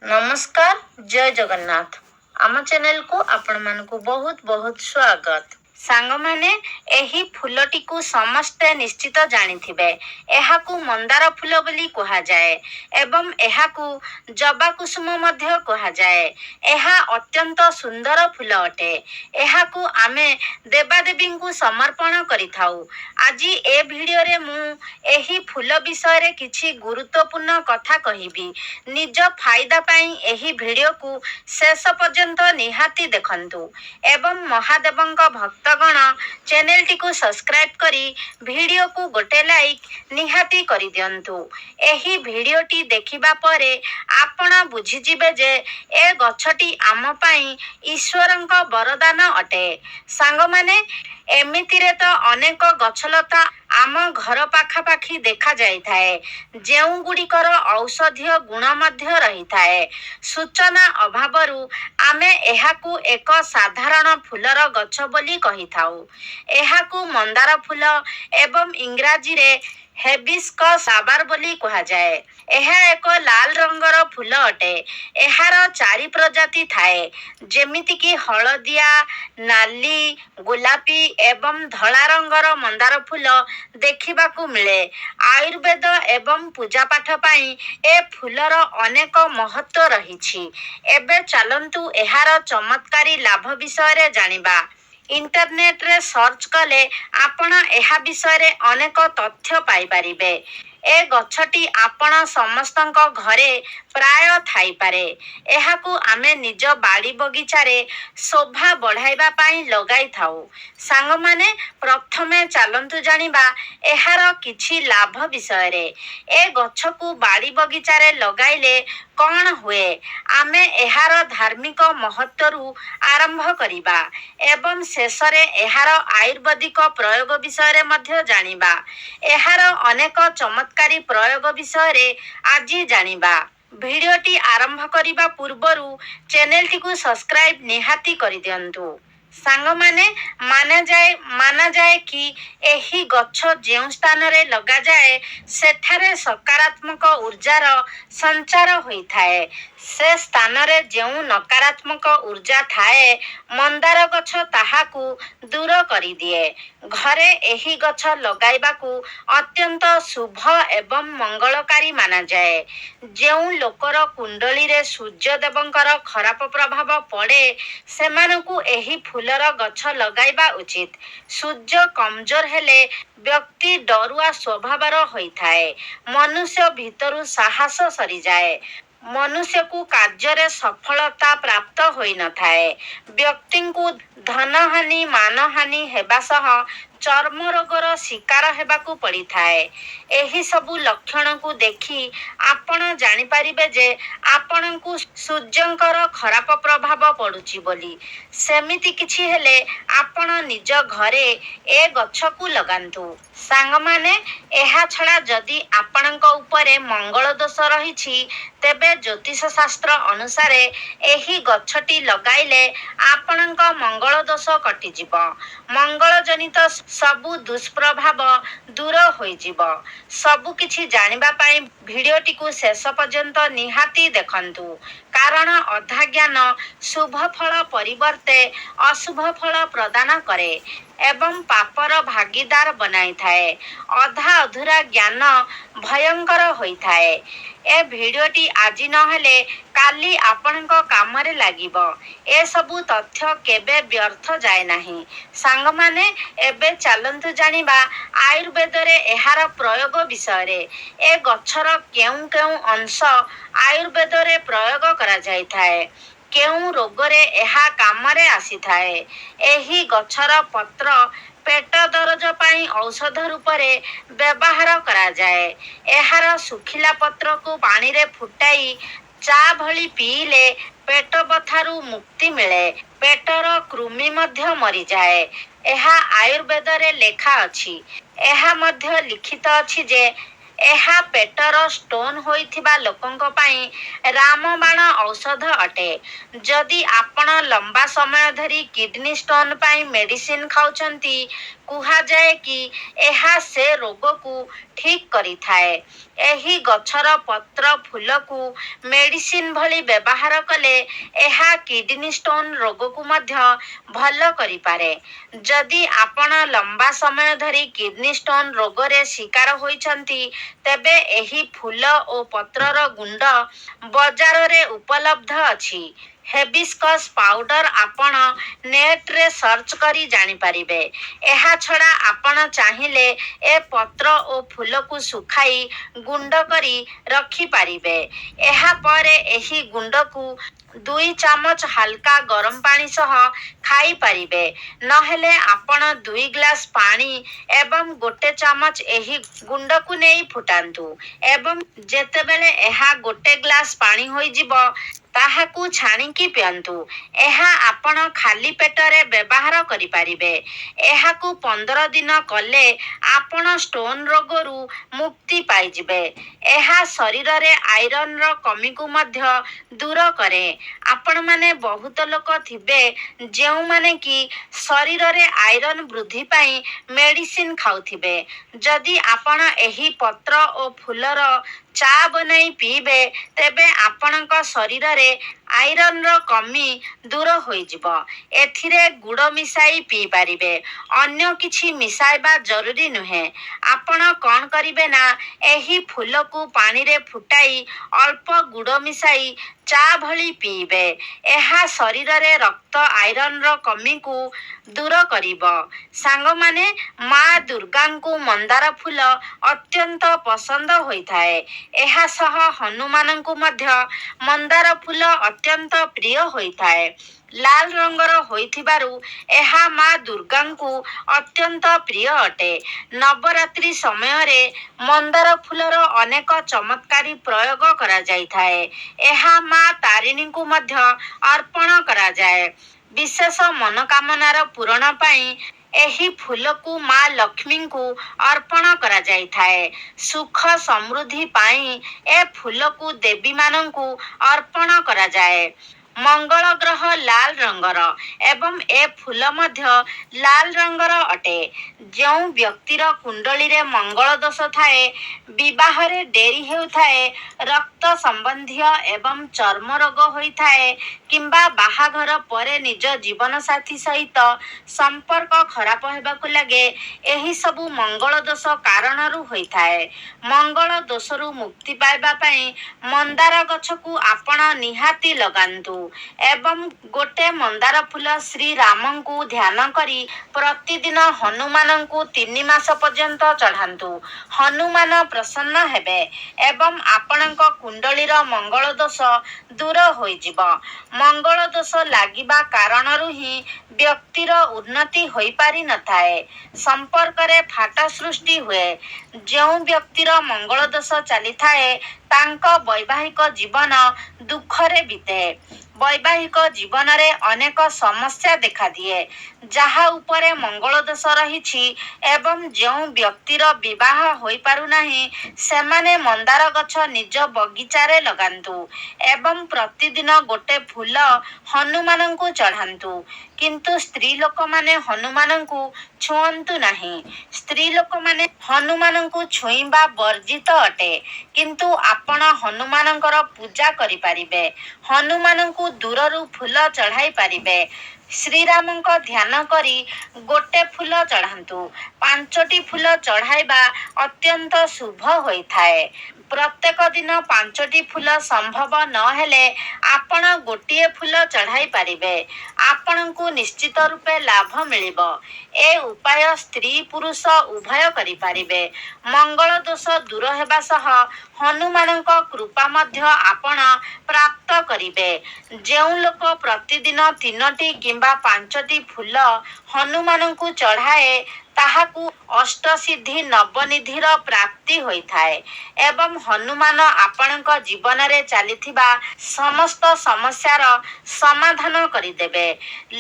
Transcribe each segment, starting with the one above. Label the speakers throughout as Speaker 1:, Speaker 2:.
Speaker 1: नमस्कार जय जगन्नाथ आम चैनल को आपण मानकु बहुत बहुत स्वागत। सांग माने एही फूलटी को समस्ते निश्चित जानिथिबे। एहाकु मंदार फूल बोली कहा जाए एवं एहाकु जबा कुसुम मध्य कहा जाए। एहा अत्यंत सुंदर फूल अटे। एहाकु आमे देवादेवी को समर्पण करिथाउ। आजी ए भिडियो रे मु एही फूल विषय रे किछि गुरुत्वपूर्ण कथा कहिबी। निज फायदा पाई एही भिडियो को शेष पर्यंत निहाती देखंतु एवं महादेवंक भक्तगण चैनल टी को सब्सक्राइब करी भिडियो को गोटे लाइक निहाती करि दियंतु। एही भिडियो टी देखिबा परे आपण बुझी जिबे जे ए गछटी आम पाई ईश्वरंक वरदान अटे। सांग माने एमितिरे तो अनेक गछलता आम घर पाखापाखी देखा जाई थाए जेउ गुड़िकर औषधीय गुण मध्य रही थाए। सूचना अभावरु आमे एहाकु एक साधारण फूलर गछ बोली कही थाउ। एहाकु मंदार फूल एवं इंग्राजी रे हेबिस्कस साबार बोली कहा जाए। एहा एक लाल रंगर फूल अटे। एहार चारि प्रजाति थाए जेमिति कि हलदिया, नाली, गुलापी एवं धला रंगर मंदार फूल देखिबाकू मिले। आयुर्वेद एवं पूजा पाठ पाई ए फूलर अनेक महत्व रहिछि। एबे चलंतु एहार चमत्कारी लाभ विषय रे जानिबा। इंटरनेट रे सर्च कले आपण एहा विषय रे अनेक तथ्य पाई परिबे। ए गछटी आपण समस्तंक घरे प्राय थाई पारे। एहाकू आमे निज बाड़ी बगीचा रे शोभा बढ़ाइबा पाई लगाई थाउ। सांग माने प्रथमे चलंतु जानिबा एहार किछि लाभ विषय रे। ए गछकू बाड़ी बगीचा रे लगाइले कौन हुए आमे एहार धार्मिक महत्वरु आरंभ करिबा एवं शेषरे एहार आयुर्वेदिक प्रयोग विषय रे मध्य जानिबा। एहार अनेक चमत्कारी प्रयोग विषय रे आजी जानिबा। भिडियोटी आरंभ करिबा पूर्वरु चैनल टी को सब्सक्राइब निहाती करि दियंतु। सांग माना जाए कि एही गछ जेउ स्थान रे लगा जाए सेठारे सकारात्मक ऊर्जार संचार होई थाए। से स्थान रे जेउ नकारात्मक ऊर्जा थाए मंदार गछ ताहाकू दूर करि दिए। घरे एही गछ लगाइबाकू अत्यंत शुभ एवं मंगलकारी माना जाए। जेउ लोकर कुंडली रे सूर्य देवंकर खराब प्रभाव पड़े सेमानकू एही फूलर गछ लगाइबा उचित। सूर्य कमजोर हेले व्यक्ति डरुआ स्वभावर होई थाए। मनुष्य भितरु साहस सरी जाए। मनुष्य को कार्य सफलता प्राप्त होई न थाए। व्यक्ति को धन हानि मान हानि हेबा सह चर्म रोगर शिकार हेबाकू पड़ी थाए। एही सबु लक्षण को देखी आपण जानि परिबे जे आपण को सूर्यंकर खराब प्रभाव पड़ुची बोली। सेमिति किछि हेले आपण निज घरे ए गछ को लगांतु। सांग माने एहा छड़ा जदि आपणक उपरे मंगल दोष रहिछि तेबे ज्योतिष शास्त्र अनुसारे एही गछटी लगाइले आपणक मंगल दोष कटि जिव। मंगल जनित सबु दुष्प्रभाव दूर होई जिव। सबु किछि जानिबा पाई भिडियोटी को शेष पर्यंत निहाती देखंतु कारण अधा ज्ञान शुभ फल परिवर्ते अशुभ फल प्रदान करे एवं पापर भागीदार बनाई थाए। अधा अधूरा ज्ञान भयंकर होई थाए। ए भिडियोटी आजी नहेले काली आपणक कामरे लागिब। ए सबु तथ्य केबे व्यर्थ जाए नाही। सांग माने एबे चलंतु जानिबा आयुर्वेद रे एहार प्रयोग विषय रे। ए गछर केउ केउ अंश आयुर्वेद रे प्रयोग करा जाई थाए। केउ रोग रे एहा कामरे आसी थाए। एही गछर पत्र पेट दरज पाई औषध रूप रे व्यवहार करा जाए। एहार सुखिला पत्र को पानी रे फुटाई चा भली पीले पेट बथारू मुक्ति मिले। पेटर कृमि मध्य मरी जाए। एहा आयुर्वेद रे लेखा अछि। एहा मध्य लिखित अछि जे एहा पेटर स्टोन होइथिबा लोकंक पाई रामबाण औषध अटे। जदि आपण लंबा समय धरी किडनी स्टोन पाई मेडिसिन खाउचंती କୁହାଯାଏ କି ଏହା ସେ ରୋଗକୁ ଠିକ୍ କରିଥାଏ। ଏହି ଗଛର ପତ୍ର ଫୁଲକୁ ମେଡିସିନ ଭଳି ବ୍ୟବହାର କଲେ ଏହା କିଡନୀ ଷ୍ଟୋନ୍ ରୋଗକୁ ମଧ୍ୟ ଭଲ କରିପାରେ। ଯଦି ଆପଣ ଲମ୍ବା ସମୟ ଧରି କିଡନୀ ଷ୍ଟୋନ୍ ରୋଗରେ ଶିକାର ହୋଇଛନ୍ତି, ତେବେ ଏହି ଫୁଲ ଓ ପତ୍ରର ଗୁଣ୍ଡ ବଜାରରେ ଉପଲବ୍ଧ ଅଛି। ହିବିସ୍କସ୍ ପାଉଡର ଆପଣ ନେଟ୍‌ରେ ସର୍ଚ୍ଚ କରି ଜାଣିପାରିବେ। ଏହା ଛଡ଼ା ଆପଣ ଚାହିଁଲେ ଏ ପତ୍ର ଓ ଫୁଲକୁ ଶୁଖାଇ ଗୁଣ୍ଡ କରି ରଖିପାରିବେ। ଏହାପରେ ଏହି ଗୁଣ୍ଡକୁ 2 ଚାମଚ ହାଲକା ଗରମ ପାଣି ସହ ଖାଇପାରିବେ। ନହେଲେ ଆପଣ 2 ଗ୍ଲାସ ପାଣି ଏବଂ 1 ଚାମଚ ଏହି ଗୁଣ୍ଡକୁ ନେଇ ଫୁଟାନ୍ତୁ ଏବଂ ଯେତେବେଳେ ଏହା 1 ଗ୍ଲାସ ପାଣି ହୋଇଯିବ, ତାହାକୁ ଛାଣିକି ପିଅନ୍ତୁ। ଏହା ଆପଣ ଖାଲି ପେଟରେ ବ୍ୟବହାର କରିପାରିବେ। ଏହାକୁ 15 ଦିନ କଲେ ଆପଣ ଷ୍ଟୋନ୍ ରୋଗରୁ ମୁକ୍ତି ପାଇଯିବେ। ଏହା ଶରୀରରେ ଆଇରନ୍‌ର କମିକୁ ମଧ୍ୟ ଦୂର କରେ। ଆପଣମାନେ ବହୁତ ଲୋକ ଥିବେ ଯେଉଁମାନେ କି ଶରୀରରେ ଆଇରନ୍ ବୃଦ୍ଧି ପାଇଁ ମେଡିସିନ ଖାଉଥିବେ। ଯଦି ଆପଣ ଏହି ପତ୍ର ଓ ଫୁଲର ଚା ବନାଇ ପିଇବେ, ତେବେ ଆପଣଙ୍କ ଶରୀରରେ ଆଇରନ୍‌ର କମି ଦୂର ହୋଇଯିବ। ଏଥିରେ ଗୁଡ଼ ମିଶାଇ ପିଇପାରିବେ। ଅନ୍ୟ କିଛି ମିଶାଇବା ଜରୁରୀ ନୁହେଁ। ଆପଣ କ'ଣ କରିବେ ନା, ଏହି ଫୁଲକୁ ପାଣିରେ ଫୁଟାଇ ଅଳ୍ପ ଗୁଡ଼ ମିଶାଇ ଚା ଭଳି ପିଇବେ। ଏହା ଶରୀରରେ ରକ୍ତ ଆଇରନ୍‌ର କମିକୁ ଦୂର କରିବ। ସାଙ୍ଗମାନେ, ମା ଦୁର୍ଗାଙ୍କୁ ମନ୍ଦାର ଫୁଲ ଅତ୍ୟନ୍ତ ପସନ୍ଦ ହୋଇଥାଏ। ଏହା ସହ ହନୁମାନଙ୍କୁ ମଧ୍ୟ ମନ୍ଦାର ଫୁଲ ଅତ୍ୟନ୍ତ ପ୍ରିୟ ହୋଇଥାଏ। ଲାଲ ରଙ୍ଗର ହୋଇଥିବାରୁ ଏହା ମା ଦୁର୍ଗାଙ୍କୁ ଅତ୍ୟନ୍ତ ପ୍ରିୟ ଅଟେ। ନବରାତ୍ରି ସମୟରେ ମନ୍ଦାର ଫୁଲର ଅନେକ ଚମତ୍କାରୀ ପ୍ରୟୋଗ କରାଯାଇଥାଏ। ଏହା ମା ତାରିଣୀଙ୍କୁ ମଧ୍ୟ ଅର୍ପଣ କରାଯାଏ। ବିଶେଷ ମନୋକାମନାର ପୂରଣ ପାଇଁ ଏହି ଫୁଲକୁ ମା ଲକ୍ଷ୍ମୀଙ୍କୁ ଅର୍ପଣ କରାଯାଇଥାଏ। ସୁଖ ସମୃଦ୍ଧି ପାଇଁ ଏ ଫୁଲକୁ ଦେବୀମାନଙ୍କୁ ଅର୍ପଣ କରାଯାଏ। ମଙ୍ଗଳ ଗ୍ରହ ଲାଲ ରଙ୍ଗର ଏବଂ ଏ ଫୁଲ ମଧ୍ୟ ଲାଲ ରଙ୍ଗର ଅଟେ। ଯେଉଁ ବ୍ୟକ୍ତିର କୁଣ୍ଡଳୀରେ ମଙ୍ଗଳ ଦୋଷ ଥାଏ, ବିବାହରେ ଡେରି ହେଉଥାଏ, ରକ୍ତ ସମ୍ବନ୍ଧୀୟ ଏବଂ ଚର୍ମ ରୋଗ ହୋଇଥାଏ କିମ୍ବା ବାହାଘର ପରେ ନିଜ ଜୀବନସାଥୀ ସହିତ ସମ୍ପର୍କ ଖରାପ ହେବାକୁ ଲାଗେ, ଏହିସବୁ ମଙ୍ଗଳ ଦୋଷ କାରଣରୁ ହୋଇଥାଏ। ମଙ୍ଗଳ ଦୋଷରୁ ମୁକ୍ତି ପାଇବା ପାଇଁ ମନ୍ଦାର ଗଛକୁ ଆପଣ ନିହାତି ଲଗାନ୍ତୁ ଏବଂ 1 ମନ୍ଦାର ଫୁଲ ଶ୍ରୀରାମଙ୍କୁ ଧ୍ୟାନ କରି ପ୍ରତିଦିନ ହନୁମାନଙ୍କୁ 3 ମାସ ପର୍ଯ୍ୟନ୍ତ ଚଢ଼ାନ୍ତୁ। ହନୁମାନ ପ୍ରସନ୍ନ ହେବେ ଏବଂ ଆପଣଙ୍କ କୁଣ୍ଡଳୀର ମଙ୍ଗଳ ଦୋଷ ଦୂର ହୋଇଯିବ। ମଙ୍ଗଳ ଦୋଷ ଲାଗିବା କାରଣରୁ ହିଁ ବ୍ୟକ୍ତିର ଉନ୍ନତି ହୋଇପାରି ନଥାଏ। ସମ୍ପର୍କରେ ଫାଟ ସୃଷ୍ଟି ହୁଏ। ଯେଉଁ ବ୍ୟକ୍ତିର ମଙ୍ଗଳ ଦୋଷ ଚାଲିଥାଏ, ତାଙ୍କ ବୈବାହିକ ଜୀବନ ଦୁଃଖରେ ବିତେ। ବୈବାହିକ ଜୀବନରେ ଅନେକ ସମସ୍ୟା ଦେଖାଦିଏ। ଯାହା ଉପରେ ମଙ୍ଗଳ ଦୋଷ ରହିଛି ଏବଂ ଯେଉଁ ବ୍ୟକ୍ତିର ବିବାହ ହୋଇପାରୁନାହିଁ, ସେମାନେ ମନ୍ଦାର ଗଛ ନିଜ ବଗିଚାରେ ଲଗାନ୍ତୁ ଏବଂ ପ୍ରତିଦିନ 1 ଫୁଲ ହନୁମାନଙ୍କୁ ଚଢ଼ାନ୍ତୁ। କିନ୍ତୁ ସ୍ତ୍ରୀ ଲୋକମାନେ ହନୁମାନଙ୍କୁ ଛୁଅନ୍ତୁ ନାହିଁ। ସ୍ତ୍ରୀ ଲୋକମାନେ ହନୁମାନଙ୍କୁ ଛୁଇଁବା ବର୍ଜିତ ଅଟେ। କିନ୍ତୁ ଆପଣ ହନୁମାନଙ୍କର ପୂଜା କରିପାରିବେ। ହନୁମାନଙ୍କୁ ଦୂରରୁ ଫୁଲ ଚଢ଼ାଇ ପାରିବେ। ଶ୍ରୀରାମଙ୍କ ଧ୍ୟାନ କରି 1 ଫୁଲ ଚଢ଼ାନ୍ତୁ। 5ଟି ଫୁଲ ଚଢ଼ାଇବା ଅତ୍ୟନ୍ତ ଶୁଭ ହୋଇଥାଏ। ପ୍ରତ୍ୟେକ ଦିନ 5ଟି ଫୁଲ ସମ୍ଭବ ନ ହେଲେ ଆପଣ 1 ଫୁଲ ଚଢ଼ାଇ ପାରିବେ। ଆପଣଙ୍କୁ ନିଶ୍ଚିତ ରୂପେ ଲାଭ ମିଳିବ। ଏ ଉପାୟ ସ୍ତ୍ରୀ ପୁରୁଷ ଉଭୟ କରିପାରିବେ। ମଙ୍ଗଳ ଦୋଷ ଦୂର ହେବା ସହ ହନୁମାନଙ୍କ କୃପା ମଧ୍ୟ ଆପଣ ପ୍ରାପ୍ତ କରିବେ। ଯେଉଁ ଲୋକ ପ୍ରତିଦିନ 3ଟି କିମ୍ବା 5ଟି ଫୁଲ ହନୁମାନଙ୍କୁ ଚଢ଼ାଏ, ତାହାକୁ ଅଷ୍ଟସିଦ୍ଧି ନବନିଧିର ପ୍ରାପ୍ତି ହୋଇଥାଏ ଏବଂ ହନୁମାନ ଆପଣଙ୍କ ଜୀବନରେ ଚାଲିଥିବା ସମସ୍ତ ସମସ୍ୟାର ସମାଧାନ କରିଦେବେ।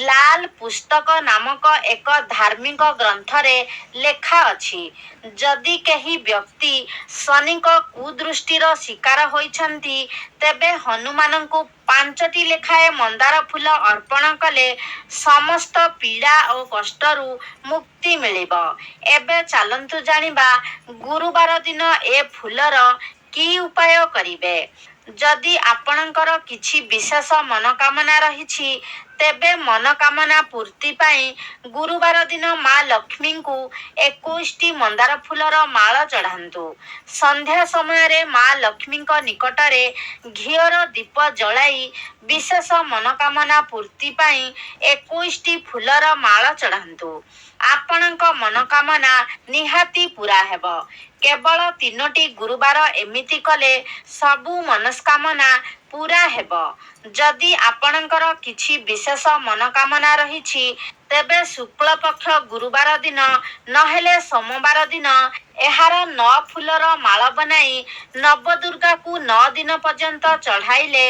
Speaker 1: ଲାଲ ପୁସ୍ତକ ନାମକ ଏକ ଧାର୍ମିକ ଗ୍ରନ୍ଥରେ ଲେଖା ଅଛି, ଯଦି କେହି ବ୍ୟକ୍ତି ଶନିଙ୍କ କୁଦୃଷ୍ଟିର ଶିକାର ହୋଇଛନ୍ତି, ତେବେ ହନୁମାନଙ୍କୁ 5ଟି ଲେଖାଏଁ ମନ୍ଦାର ଫୁଲ ଅର୍ପଣ କଲେ ସମସ୍ତ ପୀଡ଼ା ଓ କଷ୍ଟରୁ ମୁକ୍ତି ମିଳିବ। ଏବେ ଚାଲନ୍ତୁ ଜାଣିବା ଗୁରୁବାର ଦିନ ଏ ଫୁଲର କି ଉପାୟ କରିବେ। ଯଦି ଆପଣଙ୍କର କିଛି ବିଶେଷ ମନୋକାମନା ରହିଛି ତେବେ ମନୋକାମନା ପୂର୍ତ୍ତି ପାଇଁ ଗୁରୁବାର ଦିନ ମା ଲକ୍ଷ୍ମୀଙ୍କୁ 21ଟି ମନ୍ଦାର ଫୁଲର ମାଳ ଚଢ଼ାନ୍ତୁ। ସନ୍ଧ୍ୟା ସମୟରେ ମା ଲକ୍ଷ୍ମୀଙ୍କ ନିକଟରେ ଘିଅର ଦୀପ ଜଳାଇ ବିଶେଷ ମନୋକାମନା ପୂର୍ତ୍ତି ପାଇଁ 21ଟି ଫୁଲର ମାଳ ଚଢ଼ାନ୍ତୁ। ଆପଣଙ୍କ ମନୋକାମନା ନିହାତି ପୂରା ହେବ। କେବଳ 3ଟି ଗୁରୁବାର ଏମିତି କଲେ ସବୁ ମନସ୍କାମନା ପୂରା ହେବ। ଯଦି ଆପଣଙ୍କର କିଛି ବିଶେଷ ମନୋକାମନା ରହିଛି ତେବେ ଶୁକ୍ଳପକ୍ଷ ଗୁରୁବାର ଦିନ ନହେଲେ ସୋମବାର ଦିନ ଏହାର 9 ଫୁଲର ମାଳ ବନାଇ ନବଦୁର୍ଗାକୁ 9 ଦିନ ପର୍ଯ୍ୟନ୍ତ ଚଢ଼ାଇଲେ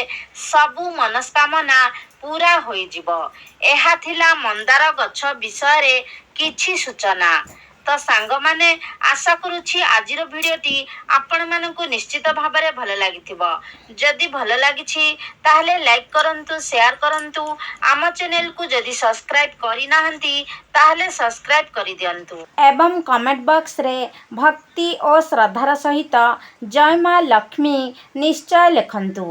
Speaker 1: ସବୁ ମନସ୍କାମନା ପୂରା ହୋଇଯିବ। ଏହା ଥିଲା ମନ୍ଦାର ଗଛ ବିଷୟରେ କିଛି ସୂଚନା। ତ ସାଙ୍ଗମାନେ, ଆଶା କରୁଛି ଆଜିର ଭିଡ଼ିଓଟି ଆପଣମାନଙ୍କୁ ନିଶ୍ଚିତ ଭାବରେ ଭଲ ଲାଗିଥିବ। ଯଦି ଭଲ ଲାଗିଛି ତାହେଲେ ଲାଇକ୍ କରନ୍ତୁ, ସେୟାର କରନ୍ତୁ। ଆମ ଚ୍ୟାନେଲକୁ ଯଦି ସବସ୍କ୍ରାଇବ୍ କରିନାହାନ୍ତି ତାହେଲେ ସବସ୍କ୍ରାଇବ୍ କରିଦିଅନ୍ତୁ ଏବଂ କମେଣ୍ଟ ବକ୍ସରେ ଭକ୍ତି ଓ ଶ୍ରଦ୍ଧାର ସହିତ ଜୟ ମା ଲକ୍ଷ୍ମୀ ନିଶ୍ଚୟ ଲେଖନ୍ତୁ।